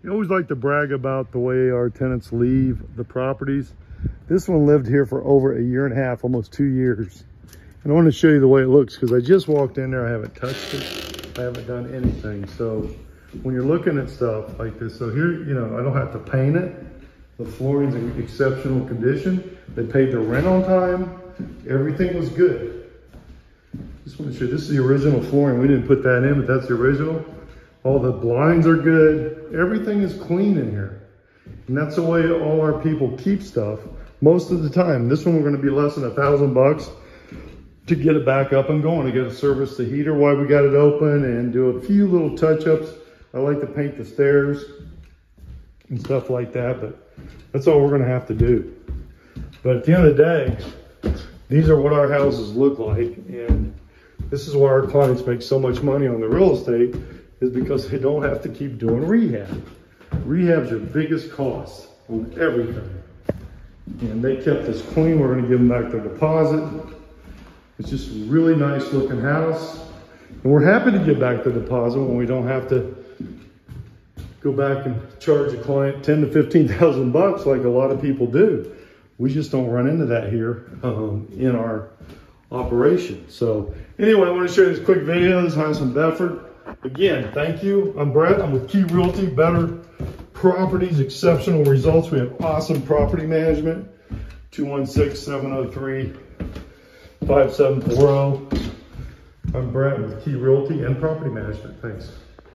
We always like to brag about the way our tenants leave the properties. This one lived here for over 1.5 years, almost 2 years. And I want to show you the way it looks because I just walked in there. I haven't touched it. I haven't done anything. So when you're looking at stuff like this, so here, you know, I don't have to paint it. The flooring's in exceptional condition. They paid their rent on time. Everything was good. Just want to show you, this is the original flooring. We didn't put that in, but that's the original. All the blinds are good. Everything is clean in here. And that's the way all our people keep stuff most of the time. This one, we're going to be less than $1,000 to get it back up and going, to get to service the heater while we got it open and do a few little touch-ups. I like to paint the stairs and stuff like that, but that's all we're going to have to do. But at the end of the day, these are what our houses look like. And this is why our clients make so much money on the real estate, is because they don't have to keep doing rehab. Rehab's your biggest cost on everything. And they kept this clean. We're going to give them back their deposit. It's just a really nice looking house. And we're happy to give back the deposit when we don't have to go back and charge a client $10,000 to $15,000 like a lot of people do. We just don't run into that here in our operation. So anyway, I want to show you this quick video. This house in Bedford. Again, thank you. I'm Brett. I'm with Key Realty. Better properties, exceptional results. We have awesome property management. 216-703-5740. I'm Brett with Key Realty and Property Management. Thanks.